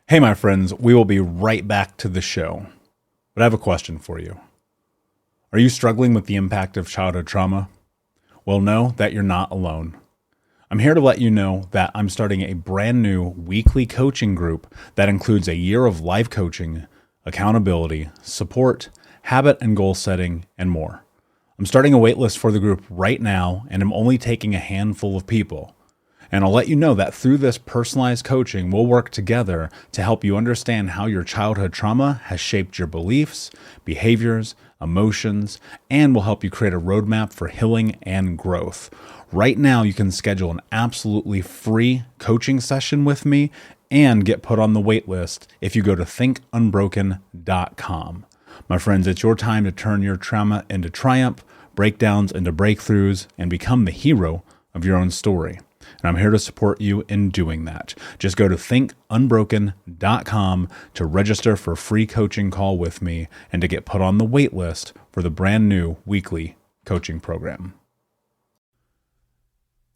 Hey, my friends, we will be right back to the show. But I have a question for you. Are you struggling with the impact of childhood trauma? Well, know that you're not alone. I'm here to let you know that I'm starting a brand new weekly coaching group that includes a year of life coaching, accountability, support, habit and goal setting, and more. I'm starting a waitlist for the group right now, and I'm only taking a handful of people. And I'll let you know that through this personalized coaching, we'll work together to help you understand how your childhood trauma has shaped your beliefs, behaviors, emotions, and will help you create a roadmap for healing and growth. Right now, you can schedule an absolutely free coaching session with me and get put on the wait list if you go to thinkunbroken.com. My friends, it's your time to turn your trauma into triumph, breakdowns into breakthroughs, and become the hero of your own story. And I'm here to support you in doing that. Just go to thinkunbroken.com to register for a free coaching call with me and to get put on the wait list for the brand new weekly coaching program.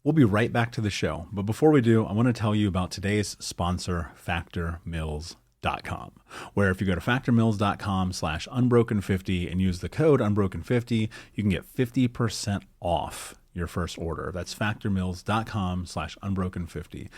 We'll be right back to the show. But before we do, I want to tell you about today's sponsor, factormeals.com, where if you go to factormeals.com/unbroken50 and use the code unbroken50, you can get 50% off your first order. That's factormeals.com/unbroken50.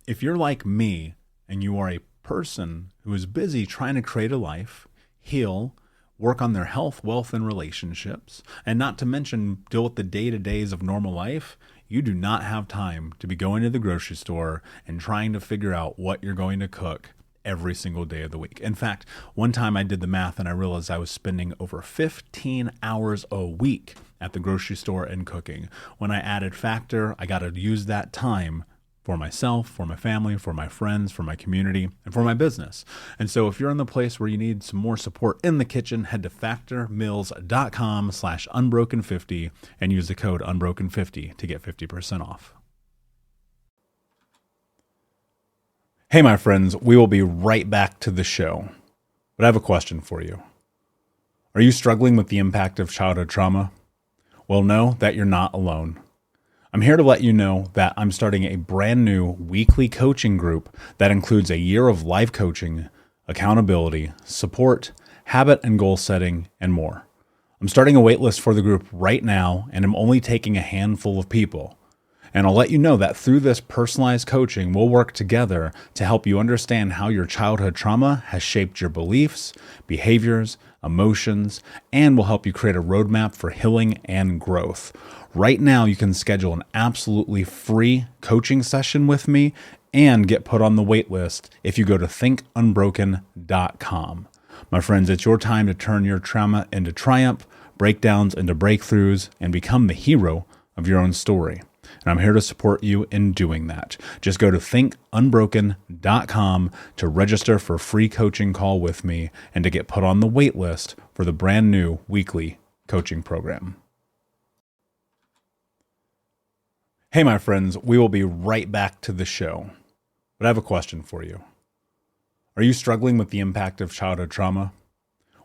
If you're like me and you are a person who is busy trying to create a life, heal, work on their health, wealth, and relationships, and not to mention deal with the day-to-days of normal life, you do not have time to be going to the grocery store and trying to figure out what you're going to cook every single day of the week. In fact, one time I did the math and I realized I was spending over 15 hours a week at the grocery store and cooking. When I added Factor, I got to use that time for myself, for my family, for my friends, for my community, and for my business. And so if you're in the place where you need some more support in the kitchen, head to factormeals.com/unbroken50 and use the code unbroken50 to get 50% off. Hey, my friends, we will be right back to the show. But I have a question for you. Are you struggling with the impact of childhood trauma? Well, know that you're not alone. I'm here to let you know that I'm starting a brand new weekly coaching group that includes a year of life coaching, accountability, support, habit and goal setting, and more. I'm starting a waitlist for the group right now, and I'm only taking a handful of people. And I'll let you know that through this personalized coaching, we'll work together to help you understand how your childhood trauma has shaped your beliefs, behaviors, emotions, and will help you create a roadmap for healing and growth. Right now, you can schedule an absolutely free coaching session with me and get put on the wait list if you go to thinkunbroken.com. My friends, it's your time to turn your trauma into triumph, breakdowns into breakthroughs, and become the hero of your own story. And I'm here to support you in doing that. Just go to thinkunbroken.com to register for a free coaching call with me and to get put on the wait list for the brand new weekly coaching program. Hey, my friends, we will be right back to the show. But I have a question for you. Are you struggling with the impact of childhood trauma?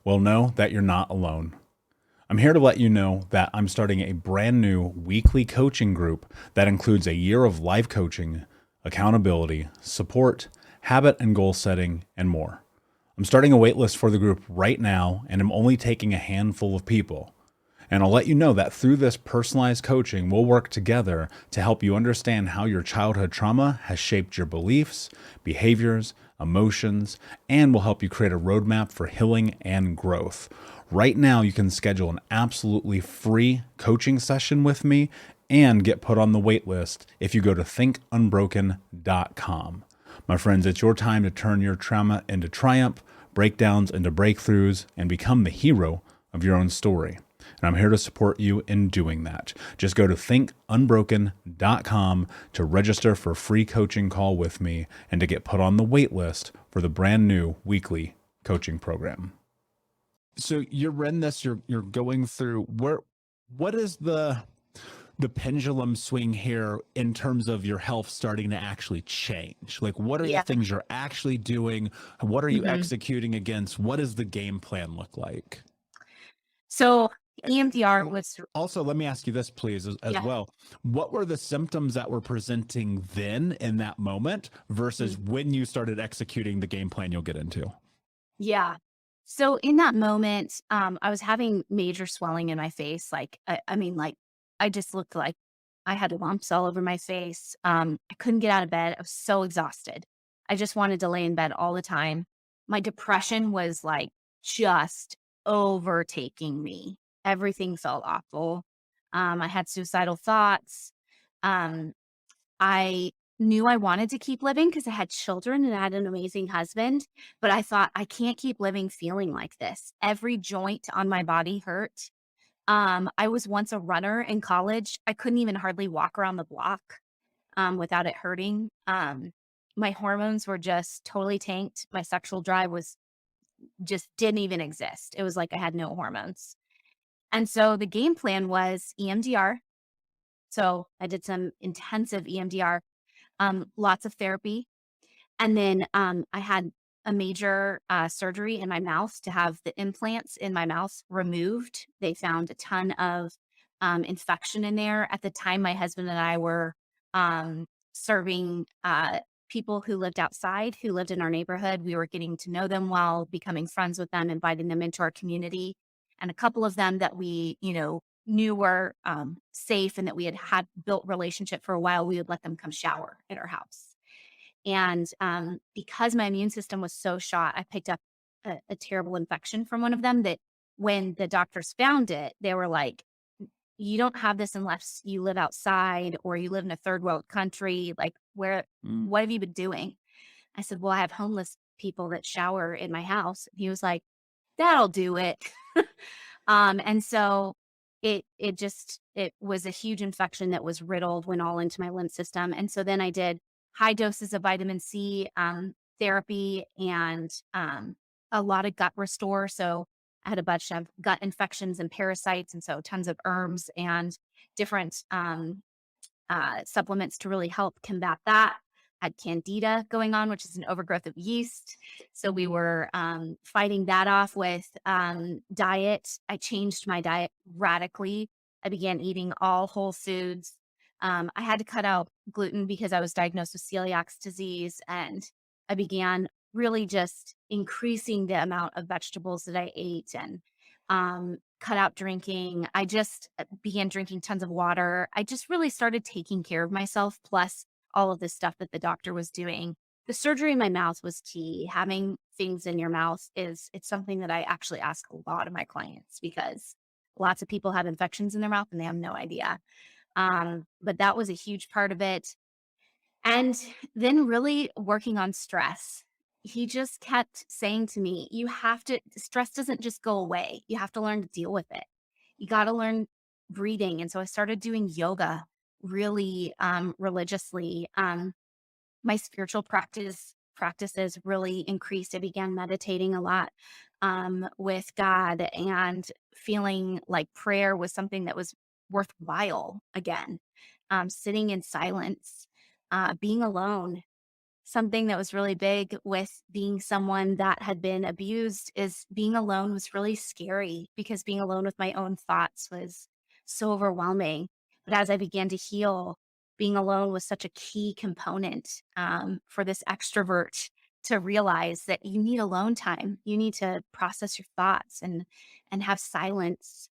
Well, know that you're not alone. I'm here to let you know that I'm starting a brand new weekly coaching group that includes a year of life coaching, accountability, support, habit and goal setting, and more. I'm starting a waitlist for the group right now, and I'm only taking a handful of people. And I'll let you know that through this personalized coaching, we'll work together to help you understand how your childhood trauma has shaped your beliefs, behaviors, emotions, and will help you create a roadmap for healing and growth. Right now, you can schedule an absolutely free coaching session with me and get put on the wait list if you go to thinkunbroken.com. My friends, it's your time to turn your trauma into triumph, breakdowns into breakthroughs, and become the hero of your own story. And I'm here to support you in doing that. Just go to thinkunbroken.com to register for a free coaching call with me and to get put on the wait list for the brand new weekly coaching program. So you're in this, you're going through what is the pendulum swing here in terms of your health starting to actually change? Like, what are the things you're actually doing? What are you executing against? What does the game plan look like? So EMDR was, Also, let me ask you this, please, as yeah. well. What were the symptoms that were presenting then in that moment versus when you started executing the game plan you'll get into? Yeah. So in that moment, I was having major swelling in my face. Like, I mean, like, I just looked like I had lumps all over my face. I couldn't get out of bed. I was so exhausted. I just wanted to lay in bed all the time. My depression was like just overtaking me. Everything felt awful. I had suicidal thoughts. Um, I knew I wanted to keep living because I had children and I had an amazing husband, but I thought, "I can't keep living feeling like this." Every joint on my body hurt. I was once a runner in college. I couldn't even hardly walk around the block, without it hurting. My hormones were just totally tanked. My sexual drive was just didn't even exist. It was like I had no hormones. And so the game plan was EMDR. So I did some intensive EMDR, lots of therapy. And then, I had a major, surgery in my mouth to have the implants in my mouth removed. They found a ton of, infection in there. At the time, my husband and I were, serving, people who lived outside, who lived in our neighborhood. We were getting to know them well, becoming friends with them, inviting them into our community. And a couple of them that we, knew were, safe and that we had built relationship for a while, we would let them come shower at our house. And, because my immune system was so shot, I picked up a terrible infection from one of them that when the doctors found it, they were like, "You don't have this unless you live outside or you live in a third world country. Like, what have you been doing?" I said, "Well, I have homeless people that shower in my house." He was like, "That'll do it." And so it was a huge infection that was riddled, went all into my lymph system. And so then I did high doses of vitamin C therapy and a lot of gut restore. So I had a bunch of gut infections and parasites, and so tons of herbs and different supplements to really help combat that. Had candida going on, which is an overgrowth of yeast. So we were fighting that off with diet. I changed my diet radically. I began eating all whole foods. I had to cut out gluten because I was diagnosed with celiac disease. And I began really just increasing the amount of vegetables that I ate and cut out drinking. I just began drinking tons of water. I just really started taking care of myself, plus all of this stuff that the doctor was doing. The surgery in my mouth was key. Having things in your mouth it's something that I actually ask a lot of my clients because lots of people have infections in their mouth and they have no idea. But that was a huge part of it. And then really working on stress. He just kept saying to me, "You have to, stress doesn't just go away. You have to learn to deal with it. You got to learn breathing." And so I started doing yoga really religiously. My spiritual practices really increased. I began meditating a lot with God and feeling like prayer was something that was worthwhile again. Sitting in silence, being alone. Something that was really big with being someone that had been abused is being alone was really scary because being alone with my own thoughts was so overwhelming. But as I began to heal, being alone was such a key component for this extrovert to realize that you need alone time. You need to process your thoughts and have silence.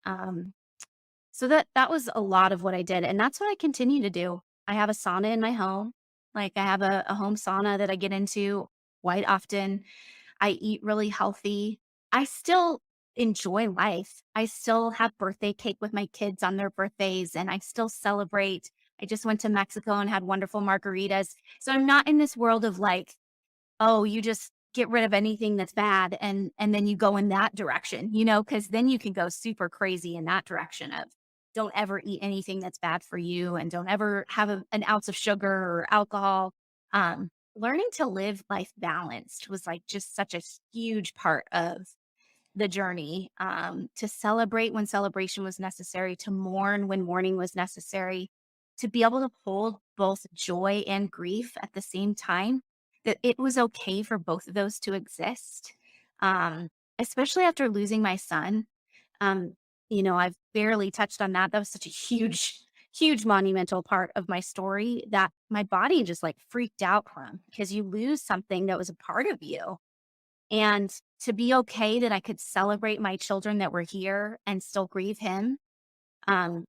So that was a lot of what I did, and that's what I continue to do. I have a sauna in my home. Like, I have a home sauna that I get into quite often. I eat really healthy. I still enjoy life. I still have birthday cake with my kids on their birthdays, and I still celebrate. I just went to Mexico and had wonderful margaritas. So I'm not in this world of like, oh, you just get rid of anything that's bad and then you go in that direction, because then you can go super crazy in that direction of don't ever eat anything that's bad for you and don't ever have an ounce of sugar or alcohol. Learning to live life balanced was like just such a huge part of the journey, to celebrate when celebration was necessary, to mourn when mourning was necessary, to be able to hold both joy and grief at the same time, that it was okay for both of those to exist. Especially after losing my son. Um, I've barely touched on that. That was such a huge monumental part of my story that my body just like freaked out from, because you lose something that was a part of you. And to be okay that I could celebrate my children that were here and still grieve him. Um,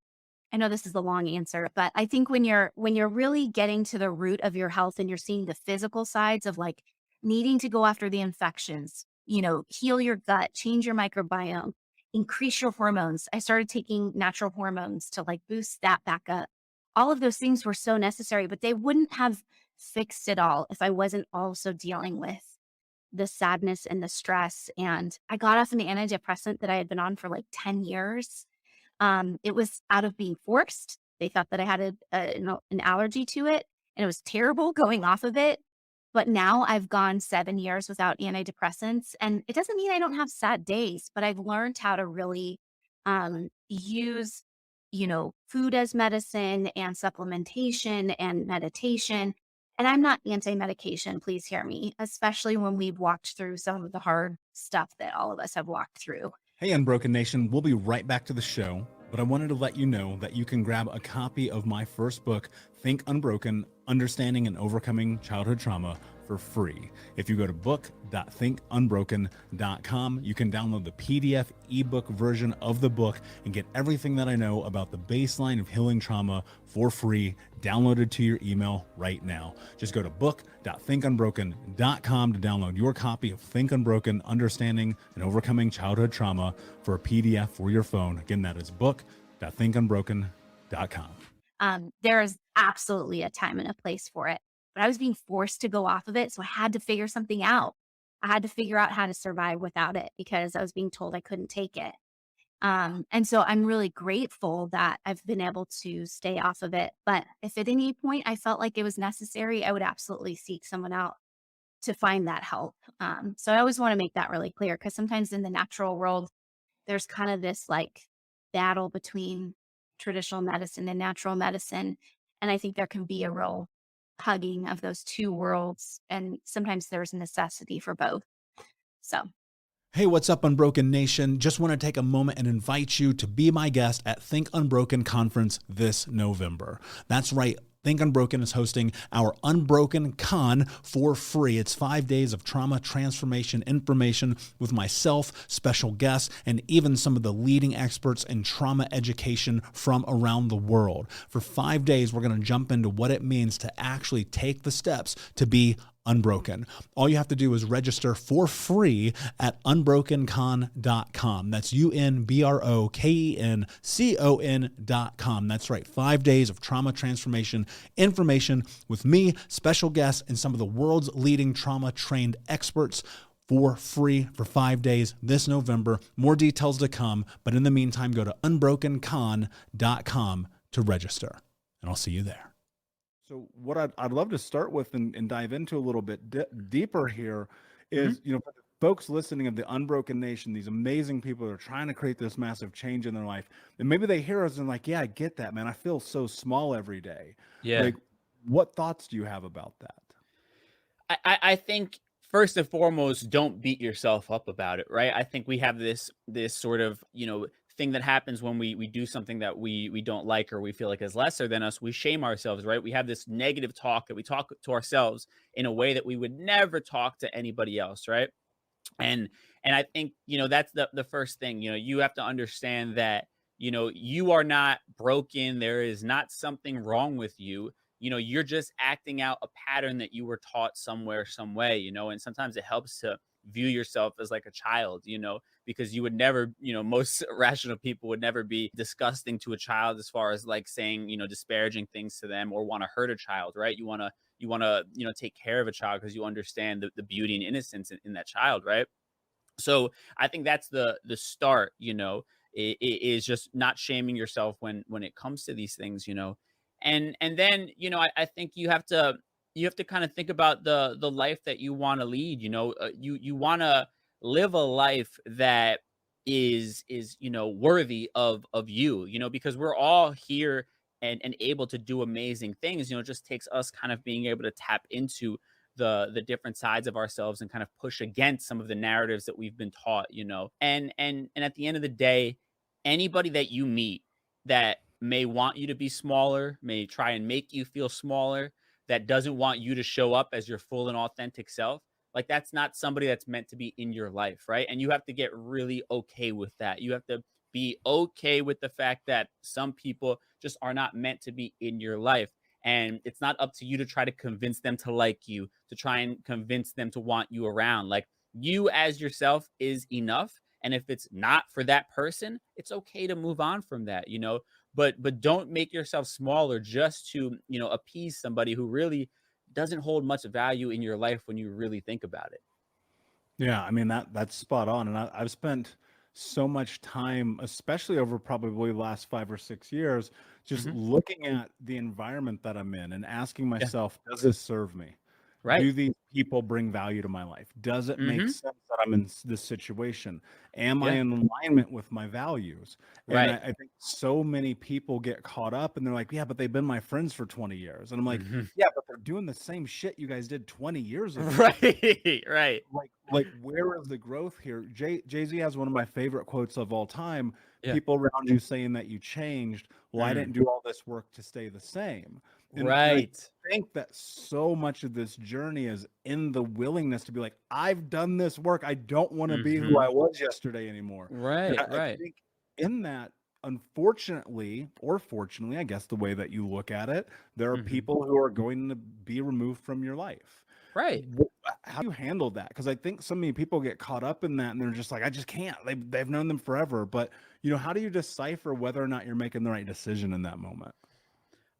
I know this is the long answer, but I think when you're really getting to the root of your health and you're seeing the physical sides of like needing to go after the infections, heal your gut, change your microbiome, increase your hormones. I started taking natural hormones to like boost that back up. All of those things were so necessary, but they wouldn't have fixed it all if I wasn't also dealing with the sadness and the stress. And I got off an antidepressant that I had been on for like 10 years. It was out of being forced. They thought that I had an allergy to it, and it was terrible going off of it. But now I've gone 7 years without antidepressants, and it doesn't mean I don't have sad days, but I've learned how to really use, food as medicine and supplementation and meditation. And I'm not anti-medication, please hear me, especially when we've walked through some of the hard stuff that all of us have walked through. Hey, Unbroken Nation, we'll be right back to the show, but I wanted to let you know that you can grab a copy of my first book, Think Unbroken, Understanding and Overcoming Childhood Trauma, for free. If you go to book.thinkunbroken.com, you can download the PDF ebook version of the book and get everything that I know about the baseline of healing trauma for free, downloaded to your email right now. Just go to book.thinkunbroken.com to download your copy of Think Unbroken, Understanding and Overcoming Childhood Trauma for a PDF for your phone. Again, that is book.thinkunbroken.com. There is absolutely a time and a place for it, but I was being forced to go off of it. So I had to figure something out. I had to figure out how to survive without it because I was being told I couldn't take it. And so I'm really grateful that I've been able to stay off of it. But if at any point I felt like it was necessary, I would absolutely seek someone out to find that help. So I always want to make that really clear, because sometimes in the natural world, there's kind of this like battle between traditional medicine and natural medicine. And I think there can be a real hugging of those two worlds. And sometimes there's a necessity for both. So. Hey, what's up, Unbroken Nation? Just want to take a moment and invite you to be my guest at Think Unbroken Conference this November. That's right. Think Unbroken is hosting our Unbroken Con for free. It's 5 days of trauma transformation information with myself, special guests, and even some of the leading experts in trauma education from around the world. For 5 days, we're going to jump into what it means to actually take the steps to be unbroken. All you have to do is register for free at unbrokencon.com. That's unbrokencon.com. That's right. 5 days of trauma transformation information with me, special guests, and some of the world's leading trauma trained experts for free for 5 days this November. More details to come. But in the meantime, go to unbrokencon.com to register, and I'll see you there. So what I'd love to start with and dive into a little bit deeper here is, for the folks listening of the Unbroken Nation, these amazing people that are trying to create this massive change in their life. And maybe they hear us and like, yeah, I get that, man. I feel so small every day. Yeah. Like, what thoughts do you have about that? I think first and foremost, don't beat yourself up about it, right? I think we have this sort of, thing that happens when we do something that we don't like or we feel like is lesser than us. We shame ourselves, right? We have this negative talk that we talk to ourselves in a way that we would never talk to anybody else, right? And I think, that's the first thing. You have to understand that, you are not broken. There is not something wrong with you. You're just acting out a pattern that you were taught somewhere, some way, and sometimes it helps to view yourself as like a child, because you would never, most rational people would never be disgusting to a child as far as like saying, disparaging things to them or want to hurt a child, right? You want to, take care of a child because you understand the beauty and innocence in that child, right? So I think that's the start, is just not shaming yourself when it comes to these things, and then, I think you have to kind of think about the life that you want to lead. You want to live a life that is worthy of you, because we're all here and able to do amazing things. It just takes us kind of being able to tap into the different sides of ourselves and kind of push against some of the narratives that we've been taught, and at the end of the day, anybody that you meet that may want you to be smaller, may try and make you feel smaller, that doesn't want you to show up as your full and authentic self, like that's not somebody that's meant to be in your life, right? And you have to get really okay with that. You have to be okay with the fact that some people just are not meant to be in your life. And it's not up to you to try to convince them to like you, to try and convince them to want you around. Like, you as yourself is enough. And if it's not for that person, it's okay to move on from that, but don't make yourself smaller just to, appease somebody who really doesn't hold much value in your life when you really think about it. Yeah, I mean that's spot on, and I've spent so much time, especially over probably the last 5 or 6 years, just Mhm. looking at the environment that I'm in and asking Yeah. myself, does this serve me? Right. Do these people bring value to my life? Does it make Mhm. sense that I'm in this situation? Am I Yeah. in alignment with my values? And I, Right. I think so many people get caught up and they're like, yeah, but they've been my friends for 20 years. And I'm like, Mhm. yeah, but they're doing the same shit you guys did 20 years ago. Right. Right. Like where is the growth here? Jay-Z has one of my favorite quotes of all time. Yeah. People around you saying that you changed. Well, I Mm. didn't do all this work to stay the same. And I Right. think that so much of this journey is in the willingness to be like, I've done this work. I don't want to be who I Mhm. was yesterday anymore. And Right. I Right. think in that, unfortunately, or fortunately, I guess the way that you look at it, there are Mhm. people who are going to be removed from your life. Right. How do you handle that? Because I think so many people get caught up in that and they're just like, I just can't. They've known them forever. But, how do you decipher whether or not you're making the right decision in that moment?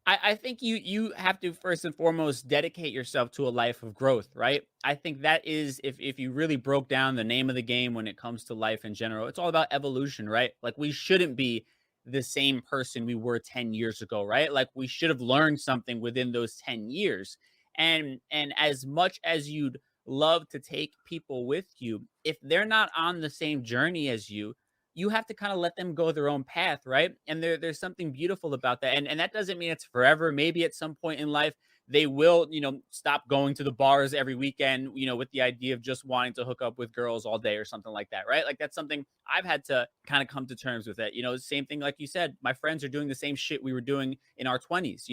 I think you have to first and foremost dedicate yourself to a life of growth, right? I think that is, if you really broke down the name of the game when it comes to life in general, it's all about evolution, right? Like, we shouldn't be the same person we were 10 years ago, right? Like, we should have learned something within those 10 years. And as much as you'd love to take people with you, if they're not on the same journey as you have to kind of let them go their own path, right? And there's something beautiful about that. And that doesn't mean it's forever. Maybe at some point in life they will, stop going to the bars every weekend, with the idea of just wanting to hook up with girls all day or something like that, right? Like, that's something I've had to kind of come to terms with it. Same thing like you said, my friends are doing the same shit we were doing in our 20s,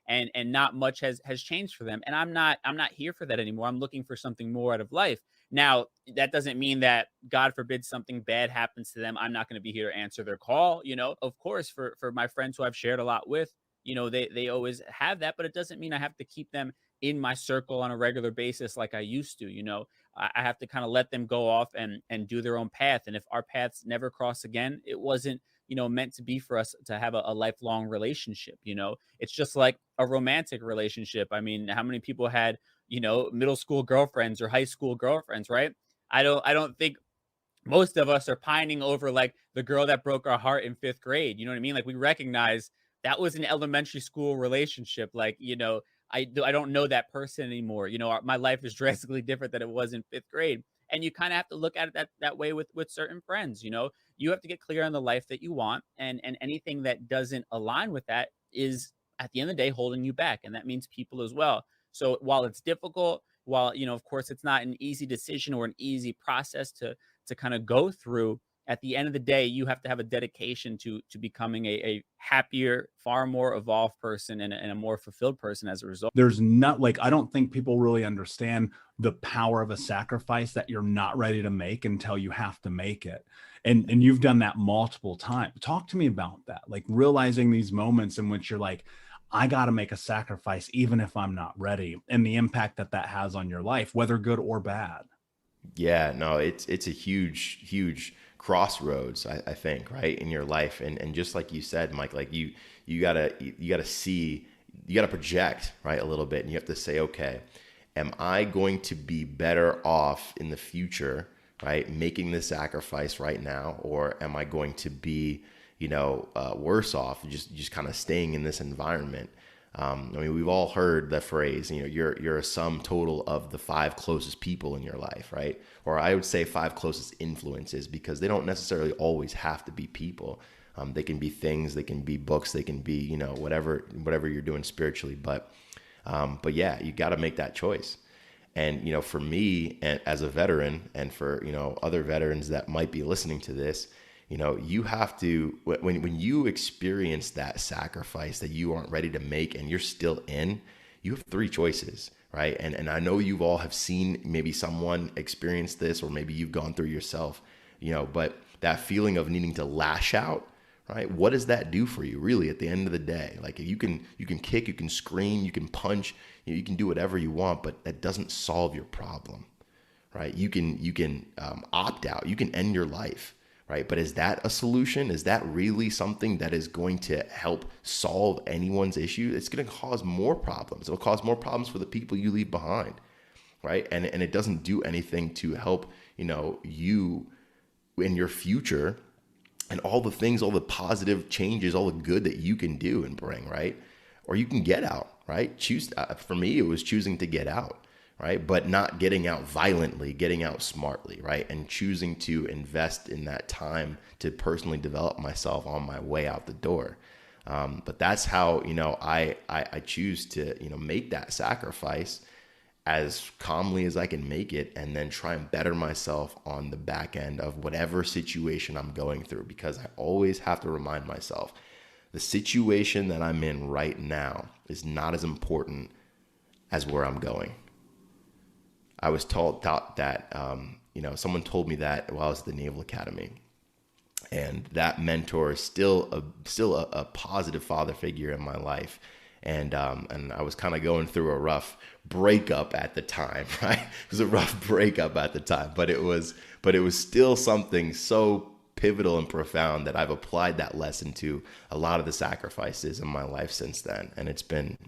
and not much has changed for them. And I'm not here for that anymore. I'm looking for something more out of life. Now, that doesn't mean that, God forbid, something bad happens to them, I'm not going to be here to answer their call. Of course, for my friends who I've shared a lot with, they always have that, but it doesn't mean I have to keep them in my circle on a regular basis like I used to. I have to kind of let them go off and do their own path. And if our paths never cross again, it wasn't, meant to be for us to have a lifelong relationship. It's just like a romantic relationship. I mean, how many people had, middle school girlfriends or high school girlfriends, right? I don't think most of us are pining over like the girl that broke our heart in 5th grade. You know what I mean? Like, we recognize that was an elementary school relationship. Like, I don't know that person anymore. My life is drastically different than it was in 5th grade. And you kind of have to look at it that way with certain friends. You have to get clear on the life that you want, and anything that doesn't align with that is, at the end of the day, holding you back. And that means people as well. So while it's difficult, while, of course, it's not an easy decision or an easy process to kind of go through, at the end of the day, you have to have a dedication to becoming a happier, far more evolved person, and a more fulfilled person as a result. There's not like, I don't think people really understand the power of a sacrifice that you're not ready to make until you have to make it. And you've done that multiple times. Talk to me about that. Like, realizing these moments in which you're like, I got to make a sacrifice even if I'm not ready, and the impact that that has on your life, whether good or bad. Yeah, no, it's a huge crossroads, I think, right, in your life. And just like you said, Mike, like you gotta see, you gotta project, right, a little bit, and you have to say, okay, am I going to be better off in the future, right, making this sacrifice right now, or am I going to be, worse off just kind of staying in this environment? I mean, we've all heard the phrase, you're a sum total of the 5 closest people in your life, right? Or I would say 5 closest influences, because they don't necessarily always have to be people. They can be things, they can be books, they can be, whatever you're doing spiritually. But yeah, you got to make that choice. And, for me, and as a veteran, and for, other veterans that might be listening to this, You have to, when you experience that sacrifice that you aren't ready to make and you're still in, you have three choices, right? And I know you all have seen maybe someone experience this, or maybe you've gone through yourself, but that feeling of needing to lash out, right? What does that do for you really at the end of the day? Like you can kick, you can scream, you can punch, you can do whatever you want, but that doesn't solve your problem, right? You can opt out, you can end your life, right? But is that a solution? Is that really something that is going to help solve anyone's issue? It's going to cause more problems. It'll cause more problems for the people you leave behind, right? And it doesn't do anything to help, you in your future and all the things, all the positive changes, all the good that you can do and bring, right? Or you can get out, right? For me, it was choosing to get out, right? But not getting out violently, getting out smartly, right? And choosing to invest in that time to personally develop myself on my way out the door. But that's how, I choose to, make that sacrifice as calmly as I can make it, and then try and better myself on the back end of whatever situation I'm going through, because I always have to remind myself the situation that I'm in right now is not as important as where I'm going. I was taught that, someone told me that while I was at the Naval Academy, and that mentor is still a positive father figure in my life. And I was kind of going through a rough breakup at the time, right? It was a rough breakup at the time, but it was still something so pivotal and profound that I've applied that lesson to a lot of the sacrifices in my life since then. And it's been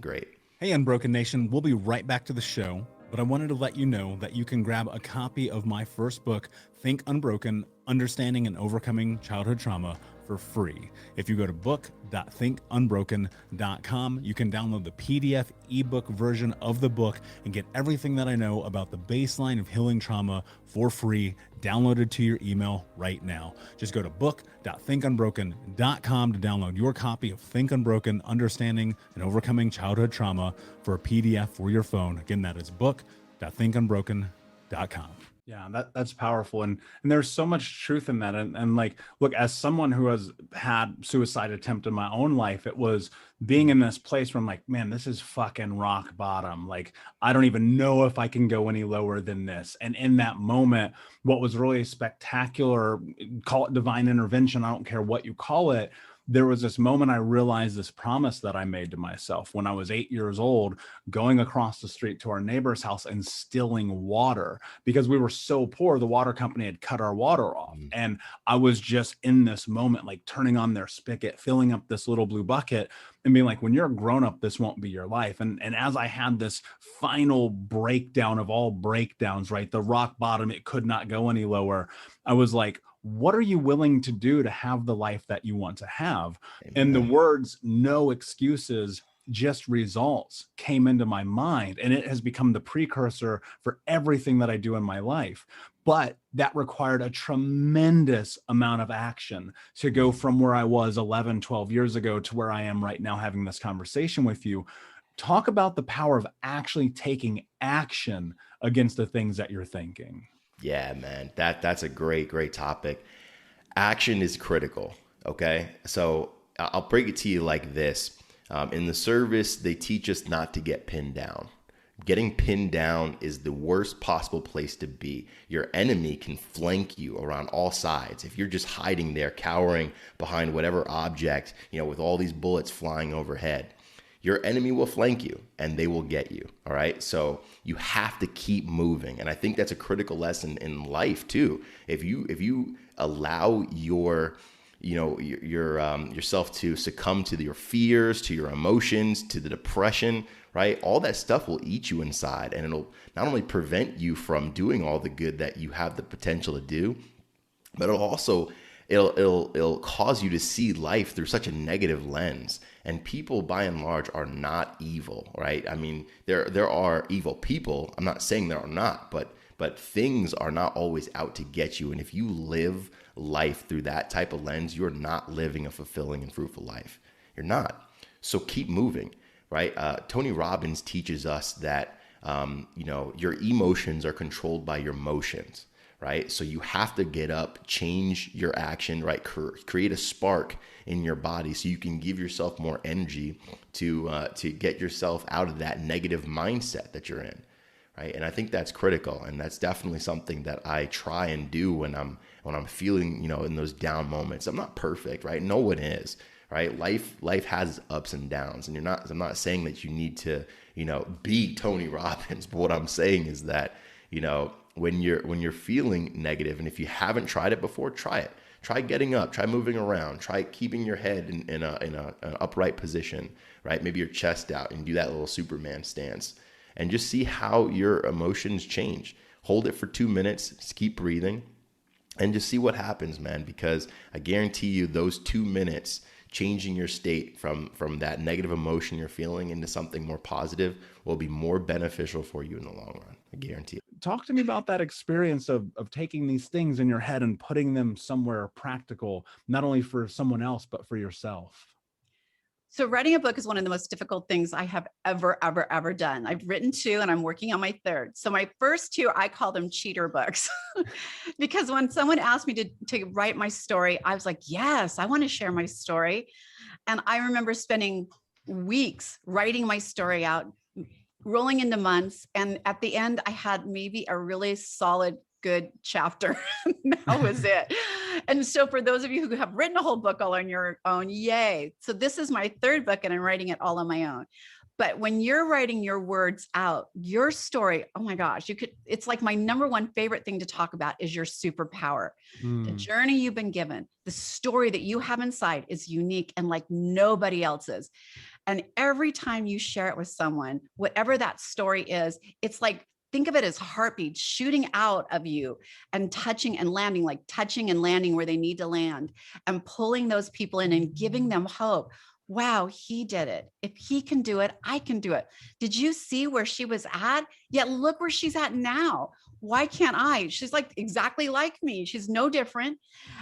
great. Hey, Unbroken Nation, we'll be right back to the show, but I wanted to let you know that you can grab a copy of my first book, Think Unbroken, Understanding and Overcoming Childhood Trauma, for free. If you go to book.thinkunbroken.com, you can download the PDF ebook version of the book and get everything that I know about the baseline of healing trauma for free, downloaded to your email right now. Just go to book.thinkunbroken.com to download your copy of Think Unbroken, Understanding and Overcoming Childhood Trauma for a PDF for your phone. Again, that is book.thinkunbroken.com. Yeah, that's powerful. And there's so much truth in that. And like, look, as someone who has had suicide attempt in my own life, it was being in this place where I'm like, man, this is fucking rock bottom. Like, I don't even know if I can go any lower than this. And in that moment, what was really spectacular, call it divine intervention, I don't care what you call it, there was this moment I realized this promise that I made to myself when I was 8 years old, going across the street to our neighbor's house and stealing water because we were so poor. The water company had cut our water off. And I was just in this moment, like turning on their spigot, filling up this little blue bucket and being like, when you're a grown up, this won't be your life. And as I had this final breakdown of all breakdowns, right? The rock bottom, it could not go any lower. I was like, what are you willing to do to have the life that you want to have? Amen. And the words, no excuses, just results, came into my mind. And it has become the precursor for everything that I do in my life. But that required a tremendous amount of action to go from where I was 11, 12 years ago to where I am right now having this conversation with you. Talk about the power of actually taking action against the things that you're thinking. Yeah, man, that's a great topic. Action is critical. Okay. So I'll break it to you like this. In the service, they teach us not to get pinned down. Getting pinned down is the worst possible place to be. Your enemy can flank you around all sides. If you're just hiding there, cowering behind whatever object, with all these bullets flying overhead, your enemy will flank you and they will get you. All right. So you have to keep moving. And I think that's a critical lesson in life too. If you allow yourself to succumb to your fears, to your emotions, to the depression, right? All that stuff will eat you inside, and it'll not only prevent you from doing all the good that you have the potential to do, but it'll cause you to see life through such a negative lens. And people by and large are not evil, right? I mean, there are evil people. I'm not saying there are not, but things are not always out to get you. And if you live life through that type of lens, you're not living a fulfilling and fruitful life. You're not. So keep moving, right? Tony Robbins teaches us that, your emotions are controlled by your motions, right? So you have to get up, change your action, right? Create a spark in your body so you can give yourself more energy to get yourself out of that negative mindset that you're in, right? And I think that's critical, and that's definitely something that I try and do when I'm feeling, in those down moments. I'm not perfect, right? No one is, right? Life has ups and downs, and I'm not saying that you need to, be Tony Robbins, but what I'm saying is that, when you're feeling negative, and if you haven't tried it before, try it. Try getting up, try moving around, try keeping your head in an upright position, right? Maybe your chest out, and do that little Superman stance, and just see how your emotions change. Hold it for 2 minutes, just keep breathing, and just see what happens, man, because I guarantee you those 2 minutes changing your state from that negative emotion you're feeling into something more positive will be more beneficial for you in the long run. I guarantee it. Talk to me about that experience of taking these things in your head and putting them somewhere practical, not only for someone else, but for yourself. So writing a book is one of the most difficult things I have ever done. I've written 2 and I'm working on my 3rd. So my first 2, I call them cheater books because when someone asked me to write my story, I was like, yes, I want to share my story. And I remember spending weeks writing my story out, rolling into months. And at the end, I had maybe a really solid, good chapter. That was it. And so for those of you who have written a whole book all on your own, yay. So this is my 3rd book and I'm writing it all on my own. But when you're writing your words out, your story, oh my gosh, it's like my number one favorite thing to talk about is your superpower. The journey you've been given, the story that you have inside is unique and like nobody else's. And every time you share it with someone, whatever that story is, it's like, think of it as heartbeats shooting out of you and touching and landing, like touching and landing where they need to land, and pulling those people in and giving them hope. Wow, he did it. If he can do it, I can do it. Did you see where she was at? Yet look where she's at now. Why can't I? She's like exactly like me. She's no different.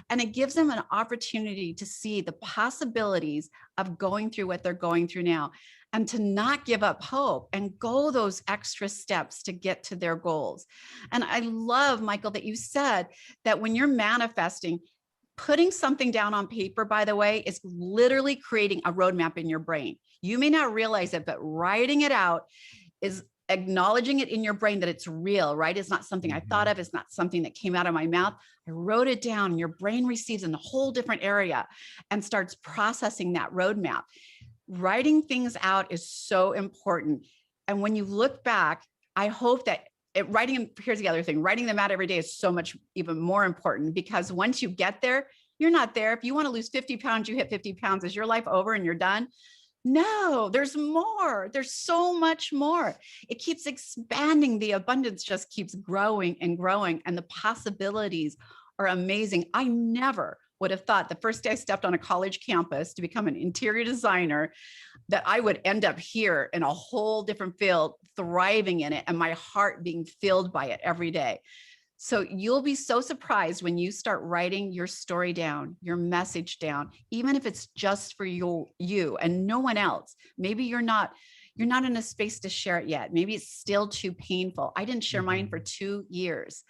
And it gives them an opportunity to see the possibilities of going through what they're going through now, and to not give up hope and go those extra steps to get to their goals. And I love, Michael, that you said that when you're manifesting, putting something down on paper, by the way, is literally creating a roadmap in your brain. You may not realize it, but writing it out is acknowledging it in your brain that it's real, right? It's not something I thought of. It's not something that came out of my mouth. I wrote it down, and your brain receives in a whole different area and starts processing that roadmap. Writing things out is so important. And when you look back, I hope that here's the other thing, writing them out every day is so much even more important, because once you get there, you're not there. If you want to lose 50 pounds, you hit 50 pounds. Is your life over and you're done? No, there's more. There's so much more. It keeps expanding. The abundance just keeps growing and growing, and the possibilities are amazing. I never would have thought the first day I stepped on a college campus to become an interior designer that I would end up here in a whole different field, thriving in it, and my heart being filled by it every day. So you'll be so surprised when you start writing your story down, your message down, even if it's just for you and no one else. Maybe you're not in a space to share it yet. Maybe it's still too painful. I didn't share mine for 2 years.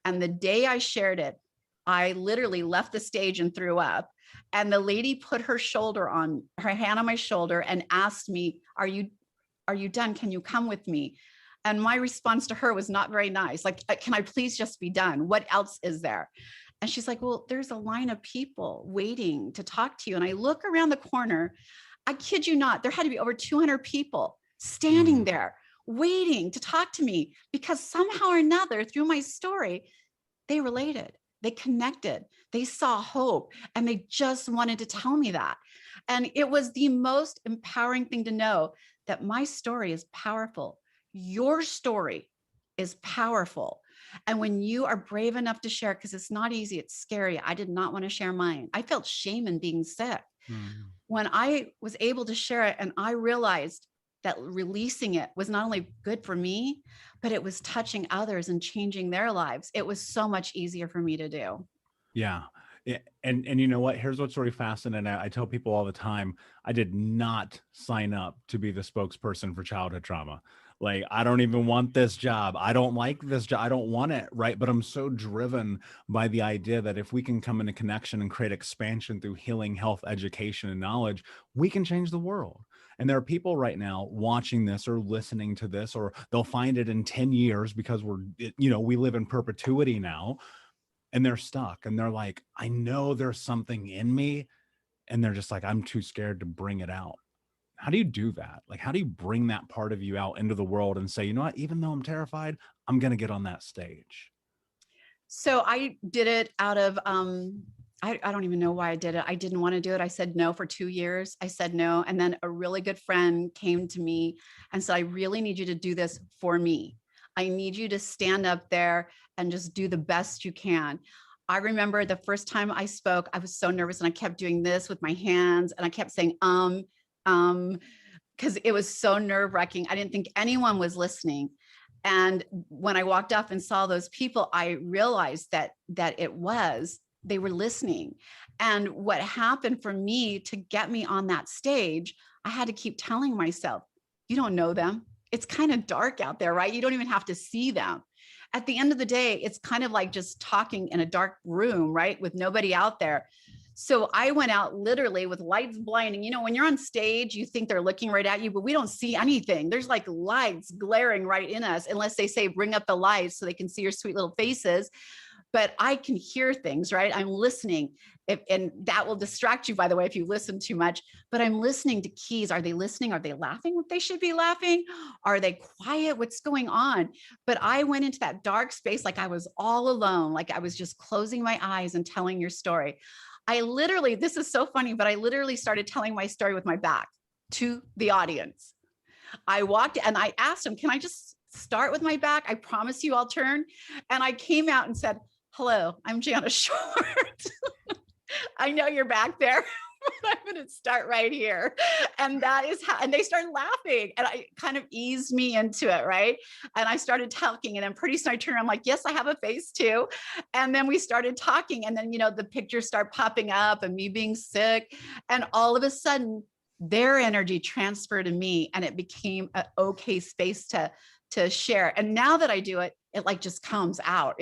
And the day I shared it, I literally left the stage and threw up. And the lady put her hand on my shoulder and asked me, are you done? Can you come with me? And my response to her was not very nice. Like, can I please just be done? What else is there? And she's like, well, there's a line of people waiting to talk to you. And I look around the corner, I kid you not, there had to be over 200 people standing there waiting to talk to me, because somehow or another through my story, they related. They connected, they saw hope, and they just wanted to tell me that. And it was the most empowering thing to know that my story is powerful. Your story is powerful. And when you are brave enough to share it, because it's not easy, it's scary. I did not want to share mine. I felt shame in being sick. When I was able to share it, and I realized that releasing it was not only good for me, but it was touching others and changing their lives. It was so much easier for me to do. Yeah. And you know what? Here's what's really fascinating. I tell people all the time, I did not sign up to be the spokesperson for childhood trauma. Like, I don't even want this job. I don't like this job. I don't want it. Right. But I'm so driven by the idea that if we can come into connection and create expansion through healing, health, education, and knowledge, we can change the world. And there are people right now watching this or listening to this, or they'll find it in 10 years because we live in perpetuity now, and they're stuck and they're like, I know there's something in me. And they're just like, I'm too scared to bring it out. How do you do that? Like, how do you bring that part of you out into the world and say, you know what, even though I'm terrified, I'm going to get on that stage? So I did it out of, I don't even know why I did it. I didn't want to do it. I said no for 2 years. I said no. And then a really good friend came to me and said, I really need you to do this for me. I need you to stand up there and just do the best you can. I remember the first time I spoke, I was so nervous and I kept doing this with my hands and I kept saying, because it was so nerve-wracking. I didn't think anyone was listening. And when I walked up and saw those people, I realized that they were listening. And what happened for me to get me on that stage, I had to keep telling myself, you don't know them. It's kind of dark out there, right? You don't even have to see them. At the end of the day, it's kind of like just talking in a dark room, right? With nobody out there. So I went out literally with lights blinding. You know, when you're on stage, you think they're looking right at you, but we don't see anything. There's like lights glaring right in us, unless they say, bring up the lights so they can see your sweet little faces. But I can hear things, right? I'm listening. And that will distract you, by the way, if you listen too much. But I'm listening to keys. Are they listening? Are they laughing what they should be laughing? Are they quiet? What's going on? But I went into that dark space like I was all alone, like I was just closing my eyes and telling your story. This is so funny, but I literally started telling my story with my back to the audience. I walked and I asked them, can I just start with my back? I promise you I'll turn. And I came out and said, hello, I'm Jana Short. I know you're back there, but I'm going to start right here. And that is how, and they started laughing and I kind of eased me into it. Right. And I started talking and then pretty soon I turned around, I'm like, yes, I have a face too. And then we started talking and then, the pictures start popping up and me being sick. And all of a sudden their energy transferred to me and it became an okay space to share. And now that I do it, it like just comes out.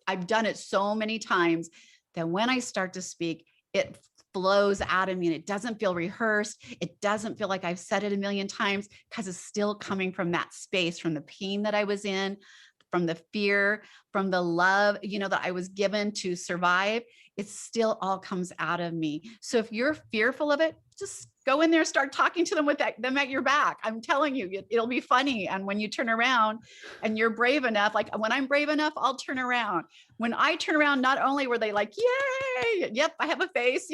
I've done it so many times that when I start to speak, it flows out of me and it doesn't feel rehearsed. It doesn't feel like I've said it a million times because it's still coming from that space, from the pain that I was in, from the fear, from the love, that I was given to survive. It still all comes out of me. So if you're fearful of it, just go in there, start talking to them with them at your back. I'm telling you, it'll be funny. And when you turn around and you're brave enough, like when I'm brave enough, I'll turn around. When I turn around, not only were they like, yay, yep, I have a face,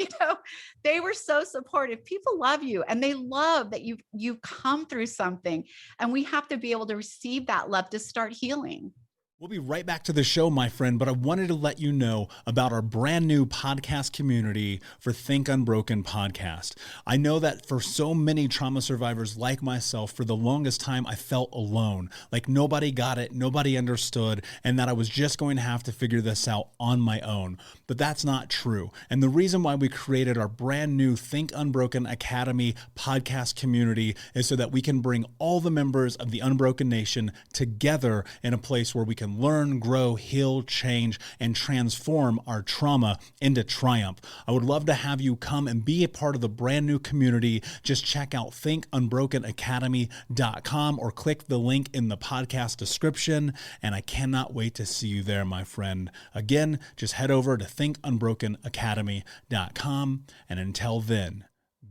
they were so supportive. People love you and they love that you've come through something. And we have to be able to receive that love to start healing. We'll be right back to the show, my friend, but I wanted to let you know about our brand new podcast community for Think Unbroken podcast. I know that for so many trauma survivors like myself, for the longest time, I felt alone, like nobody got it, nobody understood, and that I was just going to have to figure this out on my own. But that's not true. And the reason why we created our brand new Think Unbroken Academy podcast community is so that we can bring all the members of the Unbroken Nation together in a place where we can learn, grow, heal, change, and transform our trauma into triumph. I would love to have you come and be a part of the brand new community. Just check out thinkunbrokenacademy.com or click the link in the podcast description. And I cannot wait to see you there, my friend. Again, just head over to thinkunbrokenacademy.com. And until then,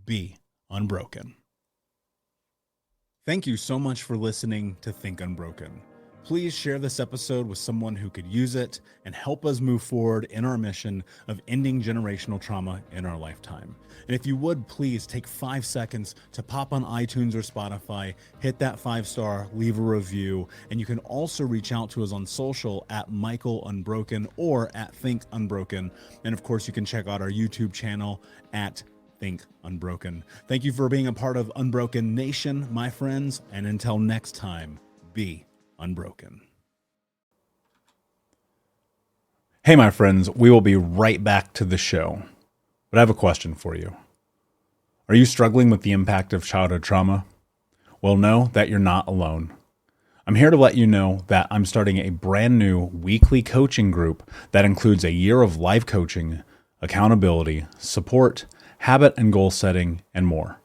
be unbroken. Thank you so much for listening to Think Unbroken. Please share this episode with someone who could use it and help us move forward in our mission of ending generational trauma in our lifetime. And if you would, please take 5 seconds to pop on iTunes or Spotify, hit that 5-star, leave a review, and you can also reach out to us on social at Michael Unbroken or at Think Unbroken. And of course, you can check out our YouTube channel at Think Unbroken. Thank you for being a part of Unbroken Nation, my friends, and until next time, be unbroken. Hey, my friends, we will be right back to the show. But I have a question for you. Are you struggling with the impact of childhood trauma? Well, know that you're not alone. I'm here to let you know that I'm starting a brand new weekly coaching group that includes a year of live coaching, accountability, support, habit and goal setting, and more.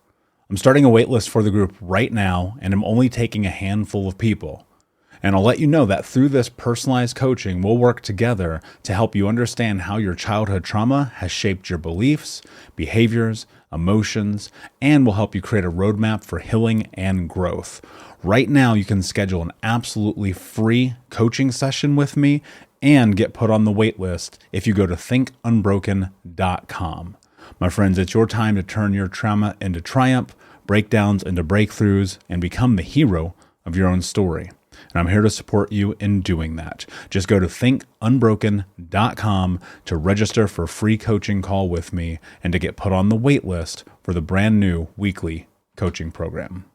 I'm starting a waitlist for the group right now, and I'm only taking a handful of people. And I'll let you know that through this personalized coaching, we'll work together to help you understand how your childhood trauma has shaped your beliefs, behaviors, emotions, and will help you create a roadmap for healing and growth. Right now, you can schedule an absolutely free coaching session with me and get put on the wait list if you go to thinkunbroken.com. My friends, it's your time to turn your trauma into triumph, breakdowns into breakthroughs, and become the hero of your own story. And I'm here to support you in doing that. Just go to thinkunbroken.com to register for a free coaching call with me and to get put on the wait list for the brand new weekly coaching program.